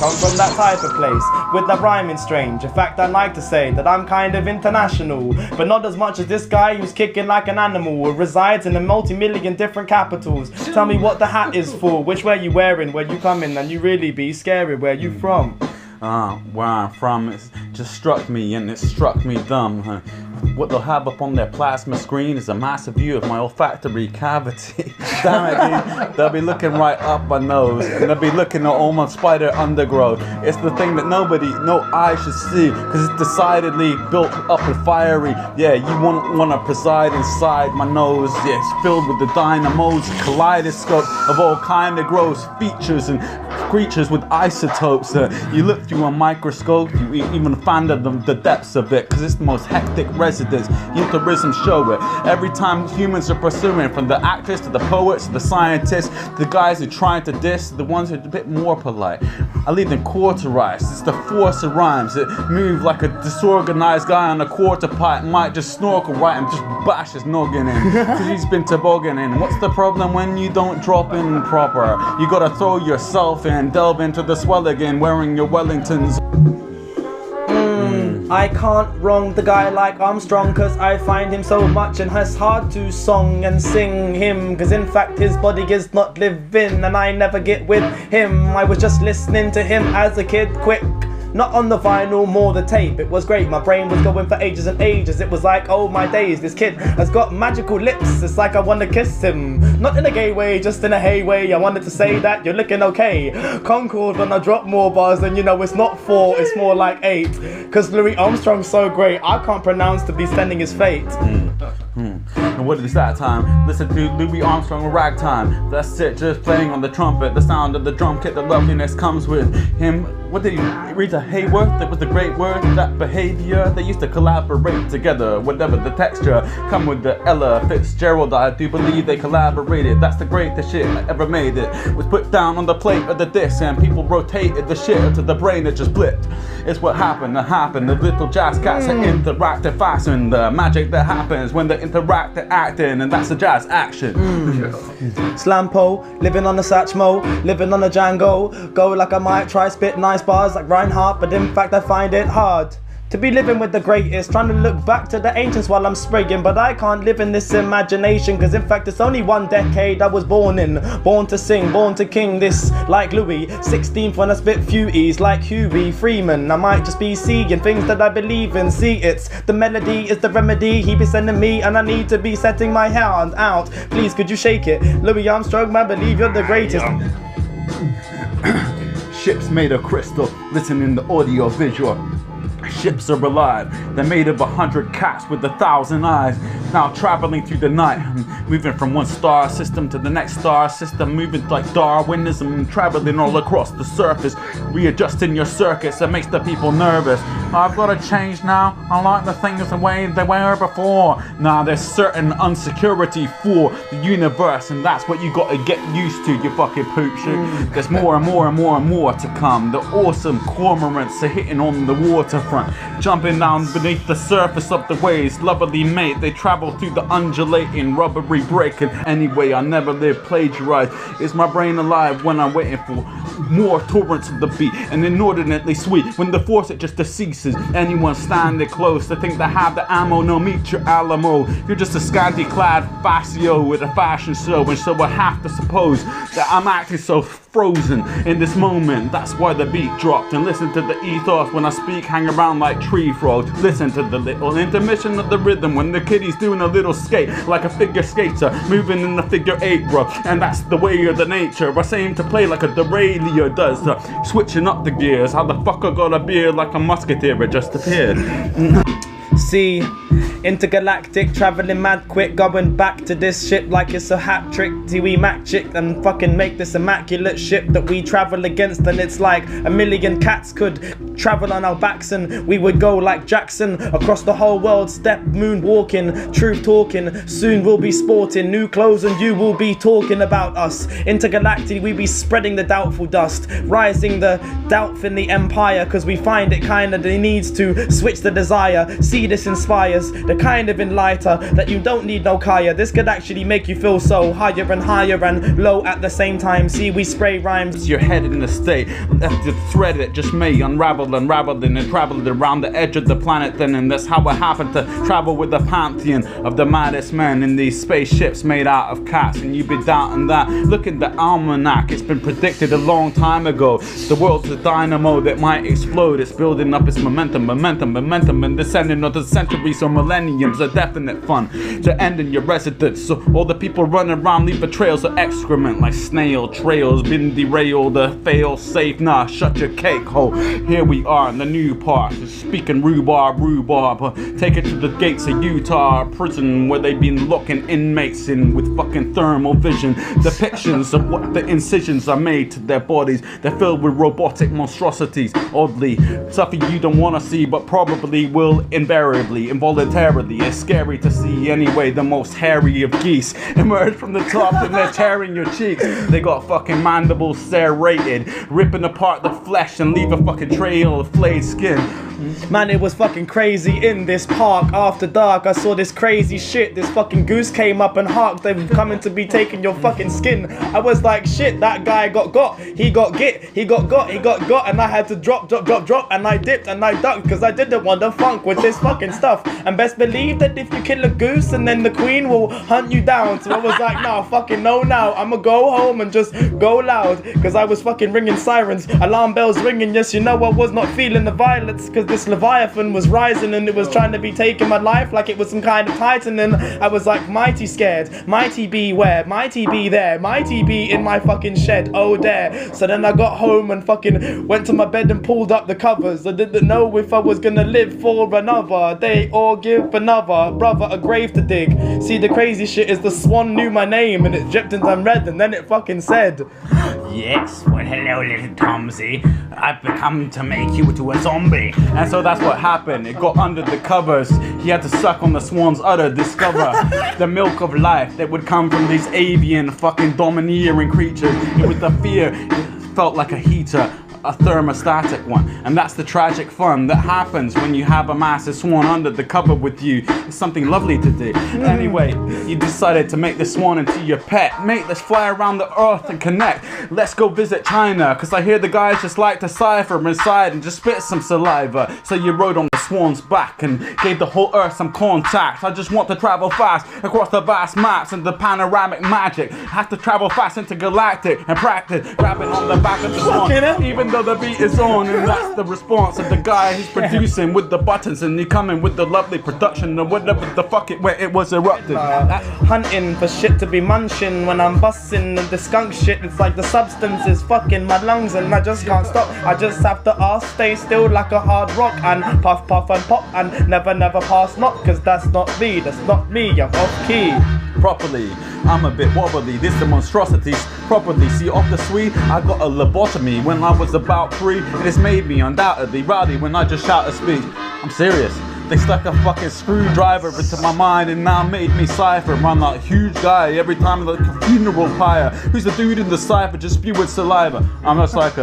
come from that type of place, with the rhyming strange. In fact, I'd like to say that I'm kind of international, but not as much as this guy who's kicking like an animal, who resides in a multi-million different capitals. Tell me what the hat is for, which way you wearing, where you coming, and you really be scary, where you from? Where I'm from, it just struck me, and it struck me dumb. What they'll have up on their plasma screen is a massive view of my olfactory cavity. Damn it, they'll be looking right up my nose, and they'll be looking at all my spider undergrowth. It's the thing that no eye should see, because it's decidedly built up and fiery. Yeah, you won't want to preside inside my nose. Yeah, it's filled with the dynamos, kaleidoscope of all kind of gross features and creatures with isotopes. You look through a microscope, you even find the depths of it, because it's the most hectic residence. Euphemisms show it. Every time humans are pursuing, from the actors to the poets to the scientists, the guys who trying to diss, the ones who are a bit more polite. I leave them cauterized. It's the force of rhymes. It move like a disorganized guy on a quarter pipe might just snorkel right and just bash his noggin in, because he's been tobogganing. What's the problem when you don't drop in proper? You gotta throw yourself in, delve into the swell again, wearing your Wellingtons. I can't wrong the guy like Armstrong, cause I find him so much and it's hard to song and sing him, cause in fact his body is not living and I never get with him. I was just listening to him as a kid, quick. Not on the vinyl, more the tape. It was great, my brain was going for ages and ages. It was like, oh my days, this kid has got magical lips. It's like I want to kiss him. Not in a gay way, just in a hey way. I wanted to say that you're looking okay. Concord, when I drop more bars, then you know it's not 4, it's more like 8. Cause Louis Armstrong's so great, I can't pronounce to be sending his fate. And what is that time? Listen to Louis Armstrong ragtime. That's it, just playing on the trumpet. The sound of the drum kit, the loveliness comes with him. What did he read to Hayworth? That was the great word, that behavior. They used to collaborate together, whatever the texture. Come with the Ella Fitzgerald, I do believe they collaborated. That's the greatest shit I ever made. It was put down on the plate of the disc, and people rotated the shit into the brain that just blipped. It's what happened. The little jazz cats are interactive fashion. The magic that happens when they interact, they're acting, and that's the jazz action. Slampo, living on a Satchmo, living on a Django. Go like I might try spit nice bars like Reinhardt, but in fact I find it hard to be living with the greatest, trying to look back to the ancients while I'm spraying, but I can't live in this imagination, cause in fact it's only one decade I was born in. Born to sing, born to king, this like Louis 16th when I spit few E's like Huey Freeman. I might just be seeing things that I believe in. See, it's the melody is the remedy he be sending me, and I need to be setting my hand out. Please could you shake it, Louis Armstrong, man, believe you're the greatest. Ships made of crystal, listen in the audio visual. Ships are alive, they're made of 100 cats with 1,000 eyes. Now traveling through the night, moving from one star system to the next star system, moving like Darwinism, traveling all across the surface, readjusting your circuits. That makes the people nervous. I've got to change now, I like the things the way they were before. Now there's certain unsecurity for the universe, and that's what you got to get used to, you fucking poop shit. There's more and more and more and more to come. The awesome cormorants are hitting on the waterfront, jumping down beneath the surface of the waves. Lovely mate, they travel through the undulating, rubbery breaking. Anyway, I never live plagiarized. Is my brain alive when I'm waiting for more torrents of the beat, and inordinately sweet when the force it just ceases. Anyone standing close to think they have the ammo, no meet your Alamo. You're just a scanty clad fascio with a fashion show, and so I have to suppose that I'm acting so frozen in this moment. That's why the beat dropped. And listen to the ethos when I speak, hang around like tree frogs. Listen to the little intermission of the rhythm when the kiddie's doing a little skate like a figure skater, moving in the figure 8, bro. And that's the way of the nature. I seem to play like a derailleur does, switching up the gears. How the fuck I got a beard like a musketeer? It just appeared. See, intergalactic, traveling mad quick, going back to this ship like it's a hat trick. See, we Mac chick and fucking make this immaculate ship that we travel against, and it's like a million cats could travel on our backs, and we would go like Jackson across the whole world, step moonwalking, truth talking. Soon we'll be sporting new clothes, and you will be talking about us. Intergalactic, we be spreading the doubtful dust, rising the doubt in the empire, cause we find it kinda needs to switch the desire. See, this inspires the the kind of enlighter that you don't need no kaya. This could actually make you feel so higher and higher and low at the same time. See, we spray rhymes. Your head in a state, left the thread it just may unravel and traveled around the edge of the planet then, and that's how it happened to travel with the pantheon of the maddest men in these spaceships made out of cats. And you be doubting that? Look at the almanac, it's been predicted a long time ago. The world's a dynamo that might explode. It's building up its momentum, and descending onto centuries or millenniums. A definite fun to end in your residence. So all the people running around leave trails of excrement like snail trails, been derailed, fail safe. Nah, shut your cake hole. Here we are in the new part, speaking rhubarb. Take it to the gates of Utah prison where they've been locking inmates in with fucking thermal vision. Depictions of what the incisions are made to their bodies. They're filled with robotic monstrosities. Oddly, stuff you don't want to see, but probably will invariably, involuntarily. It's scary to see anyway. The most hairy of geese emerge from the top and they're tearing your cheeks. They got fucking mandibles serrated, ripping apart the flesh and leave a fucking trail of flayed skin. Man, it was fucking crazy in this park. After dark, I saw this crazy shit. This fucking goose came up and harked. They were coming to be taking your fucking skin. I was like, shit, that guy got. He got got. And I had to drop. And I dipped and I ducked because I didn't want to funk with this fucking stuff. And best believe that if you kill a goose and then the queen will hunt you down. So I was like, nah, fucking no now. I'ma go home and just go loud. Because I was fucking ringing sirens, alarm bells ringing. Yes, you know I was not feeling the violence. Because this Leviathan was rising and it was trying to be taking my life like it was some kind of titan. And I was like mighty scared, mighty beware, mighty be there, mighty be in my fucking shed, oh there. So then I got home and fucking went to my bed and pulled up the covers. I didn't know if I was gonna live for another day or give another brother a grave to dig. See, the crazy shit is the swan knew my name and it dripped and unread and then it fucking said, yes, well hello little Tomsy, I've become to make you into a zombie. And so that's what happened. It got under the covers. He had to suck on the swan's udder, discover the milk of life that would come from these avian fucking domineering creatures. It was the fear. It felt like a heater, a thermostatic one. And that's the tragic fun that happens when you have a massive swan under the cover with you. It's something lovely to do. Anyway, you decided to make the swan into your pet. Mate, let's fly around the earth and connect. Let's go visit China, because I hear the guys just like to cypher inside and just spit some saliva. So you rode on the swan's back and gave the whole earth some contact. I just want to travel fast across the vast maps and the panoramic magic. Have to travel fast intergalactic and practice grabbing on the back of the swan. Even though the beat is on, and that's the response of the guy who's producing with the buttons, and he coming with the lovely production of whatever the fuck it where it was erupted. Hunting for shit to be munching when I'm busting and the skunk shit. It's like the substance is fucking my lungs and I just can't stop. I just have to stay still like a hard rock and puff and pop and never pass not, cause that's not me, I'm off key. Properly, I'm a bit wobbly, this the monstrosities properly. See, off the suite, I got a lobotomy when I was about 3. It has made me undoubtedly rowdy when I just shout a speech. I'm serious. They stuck a fucking screwdriver into my mind and now made me cypher. I'm that huge guy every time like a funeral pyre. Who's the dude in the cypher just spewing saliva? I'm just like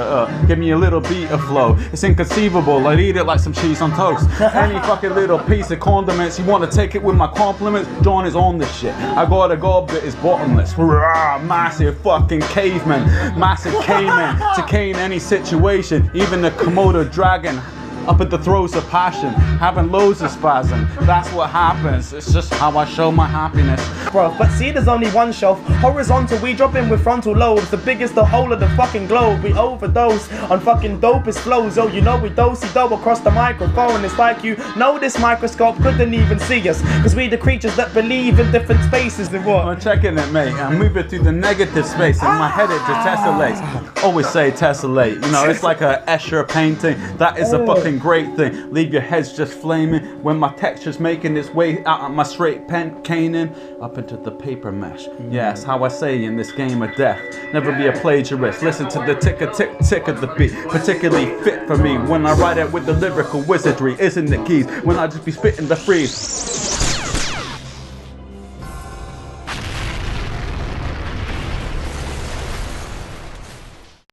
give me a little beat of flow. It's inconceivable, I'd eat it like some cheese on toast. Any fucking little piece of condiments, you want to take it with my compliments? John is on this shit. I got a gob that is bottomless. Massive fucking caveman, massive caveman to cane any situation, even the Komodo dragon. Up at the throes of passion, having loads of spasm. That's what happens. It's just how I show my happiness. Bro, but see, there's only one shelf. Horizontal, we drop in with frontal lobes. The biggest the whole of the fucking globe. We overdose on fucking dopest flows. Oh, you know we dosey-do across the microphone. It's like you know this microscope couldn't even see us. Cause we the creatures that believe in different spaces than what? I'm checking it, mate. I'm moving through the negative space and my head it just tessellates. Always say tessellate. You know, it's like a Escher painting. That is a fucking great thing. Leave your heads just flaming when my texture's making its way out of my straight pen caning up into the paper mesh. Yes, how I say in this game of death, never be a plagiarist. Listen to the tick of the beat, particularly fit for me when I write it with the lyrical wizardry. Isn't it keys when I just be spitting the freeze?